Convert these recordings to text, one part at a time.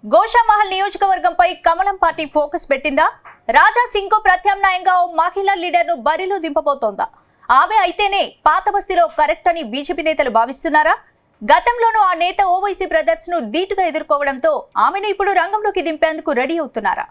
గోషామహల్ నియోజకవర్గంపై కమలం party focus పెట్టిందా? రాజా సింగ్ కు ప్రత్యామ్నాయంగా మహిళా లీడర్ను బరిలో దింపబోతోందా? ఆమె అయితేనే పాత బస్తీలో కరెక్ట్ అని బీజేపీ నేతలు భావిస్తున్నారా? గతంలోనూ ఆ నేత ఓవైసీ బ్రదర్స్ ను ధీటుగా ఎదుర్కోవడంతో ఆమెను ఇప్పుడు రంగంలోకి దింపేందుకు రెడీ అవుతున్నారా?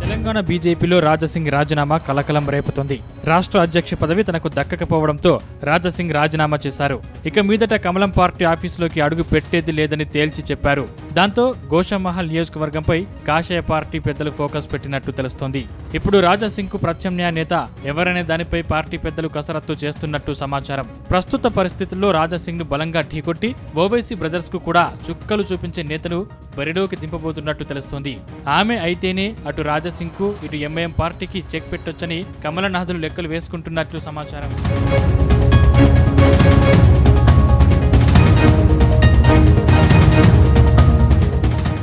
తెలంగాణ బీజేపీలో రాజాసింగ్ రాజీనామా కలకలం రేపుతోంది. రాష్ట్ర అధ్యక్ష పదవి తనకు దక్కకపోవడంతో రాజాసింగ్ రాజీనామా చేశారు. ఇక మీదట కమలం పార్టీ ఆఫీసులోకి అడుగు పెట్టేది లేదని తేల్చి చెప్పారు. దాంతో గోషామహల్ నియోజకవర్గంపై కాషాయ పార్టీ పెద్దలు ఫోకస్ పెట్టినట్టు తెలుస్తోంది. ఇప్పుడు రాజాసింగ్ కు ప్రత్యామ్నాయ నేత ఎవరనే దానిపై పార్టీ పెద్దలు కసరత్తు చేస్తున్నట్టు సమాచారం. ప్రస్తుత పరిస్థితుల్లో రాజాసింగ్ ను బలంగా ఢీకొట్టి ఓవైసీ బ్రదర్స్ కు కూడా చుక్కలు చూపించే నేతను బరిలోకి దింపబోతున్నట్టు తెలుస్తోంది. ఆమె అయితేనే అటు రాజాసింగ్ కు ఇటు ఎంఐఎం పార్టీకి చెక్ పెట్టొచ్చని కమలనాథులు లెక్కలు వేసుకుంటున్నట్లు సమాచారం.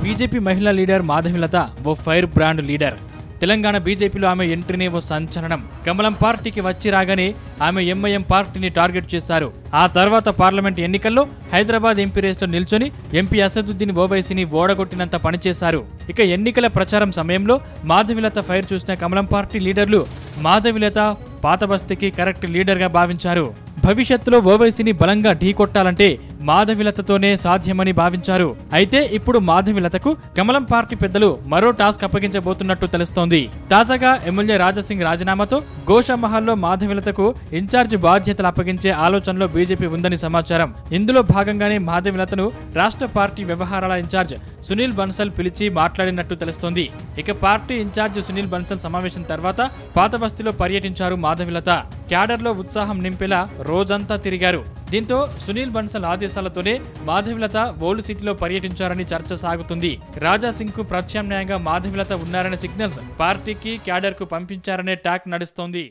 బీజేపీ మహిళా లీడర్ మాధవిలత ఓ ఫైర్ బ్రాండ్ లీడర్. తెలంగాణ బీజేపీలో ఆమె ఎంట్రీనే ఓ సంచలనం. కమలం పార్టీకి వచ్చి రాగానే ఆమె ఎంఐఎం పార్టీని టార్గెట్ చేశారు. ఆ తర్వాత పార్లమెంట్ ఎన్నికల్లో హైదరాబాద్ ఎంపీ రేస్లో నిల్చొని ఎంపీ అసదుద్దీన్ ఓవైసీని ఓడగొట్టినంత పనిచేశారు. ఇక ఎన్నికల ప్రచారం సమయంలో మాధవిలత ఫైర్ చూసిన కమలం పార్టీ లీడర్లు మాధవిలత పాత బస్తీకి కరెక్ట్ లీడర్గా భావించారు. భవిష్యత్తులో ఓవైసీని బలంగా ఢీకొట్టాలంటే మాధవిలతతోనే సాధ్యమని భావించారు. అయితే ఇప్పుడు మాధవిలతకు కమలం పార్టీ పెద్దలు మరో టాస్క్ అప్పగించబోతున్నట్టు తెలుస్తోంది. తాజాగా ఎమ్మెల్యే రాజాసింగ్ రాజీనామాతో గోషామహల్లో మాధవిలతకు ఇన్ఛార్జ్ బాధ్యతలు అప్పగించే ఆలోచనలో బీజేపీ ఉందని సమాచారం. ఇందులో భాగంగానే మాధవిలతను రాష్ట్ర పార్టీ వ్యవహారాల ఇన్ఛార్జ్ సునీల్ బన్సల్ పిలిచి మాట్లాడినట్టు తెలుస్తోంది. ఇక పార్టీ ఇన్ఛార్జ్ సునీల్ బన్సల్ సమావేశం తర్వాత పాత బస్తీలో పర్యటించారు మాధవిలత. క్యాడర్లో ఉత్సాహం నింపేలా రోజంతా తిరిగారు. దీంతో సునీల్ బన్సల్ ఆదేశాలతోనే మాధవిలత ఓల్డ్ సిటీలో పర్యటించారని చర్చ సాగుతుంది. రాజాసింగ్ కు ప్రత్యామ్నాయంగా మాధవిలత ఉన్నారనే సిగ్నల్స్ పార్టీకి క్యాడర్ కు పంపించారనే టాక్ నడుస్తోంది.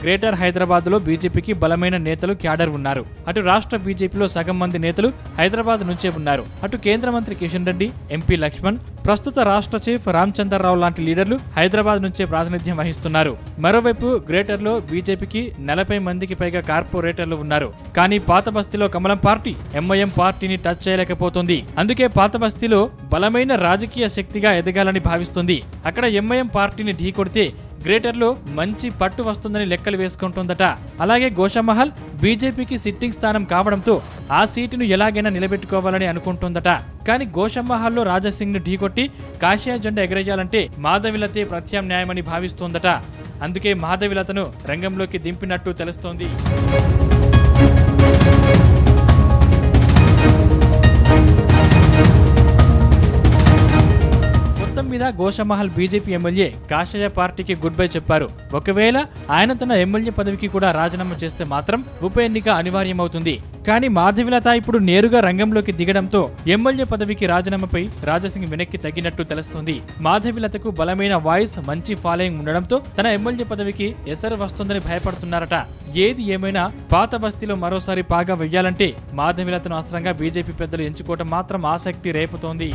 గ్రేటర్ హైదరాబాద్ లో బీజేపీకి బలమైన నేతలు క్యాడర్ ఉన్నారు. అటు రాష్ట్ర బీజేపీలో సగం మంది నేతలు హైదరాబాద్ నుంచే ఉన్నారు. అటు కేంద్ర మంత్రి కిషన్ రెడ్డి, ఎంపీ లక్ష్మణ్, ప్రస్తుత రాష్ట్ర చీఫ్ రామచంద్రరావు లాంటి లీడర్లు హైదరాబాద్ నుంచే ప్రాతినిధ్యం వహిస్తున్నారు. మరోవైపు గ్రేటర్ లో బీజేపీకి 40 మందికి పైగా కార్పొరేటర్లు ఉన్నారు. కానీ పాత బస్తీలో కమలం పార్టీ ఎంఐఎం పార్టీని టచ్ చేయలేకపోతుంది. అందుకే పాత బస్తీలో బలమైన రాజకీయ శక్తిగా ఎదగాలని భావిస్తుంది. అక్కడ ఎంఐఎం పార్టీని ఢీకొడితే గ్రేటర్లో మంచి పట్టు వస్తుందని లెక్కలు వేసుకుంటుందట. అలాగే గోషామహల్ బీజేపీకి సిట్టింగ్ స్థానం కావడంతో ఆ సీటును ఎలాగైనా నిలబెట్టుకోవాలని అనుకుంటుందట. కానీ గోషామహల్లో రాజాసింగ్ ను ఢీకొట్టి కాషాయ జెండా ఎగరేయాలంటే మాధవిలతే ప్రత్యామ్నాయమని భావిస్తోందట. అందుకే మాధవిలతను రంగంలోకి దింపినట్టు తెలుస్తోంది. మీద గోషామహల్ బీజేపీ ఎమ్మెల్యే కాషాయ పార్టీకి గుడ్ బై చెప్పారు. ఒకవేళ ఆయన తన ఎమ్మెల్యే పదవికి కూడా రాజీనామా చేస్తే మాత్రం ఉప ఎన్నిక అనివార్యమవుతుంది. కానీ మాధవిలత ఇప్పుడు నేరుగా రంగంలోకి దిగడంతో ఎమ్మెల్యే పదవికి రాజీనామాపై రాజాసింగ్ వెనక్కి తగ్గినట్టు తెలుస్తోంది. మాధవిలతకు బలమైన వాయిస్, మంచి ఫాలోయింగ్ ఉండడంతో తన ఎమ్మెల్యే పదవికి ఎసరు వస్తుందని భయపడుతున్నారట. ఏది ఏమైనా పాత బస్తీలో మరోసారి పాగా వెయ్యాలంటే మాధవిలతను అస్త్రంగా బీజేపీ పెద్దలు ఎంచుకోవడం మాత్రం ఆసక్తి రేపుతోంది.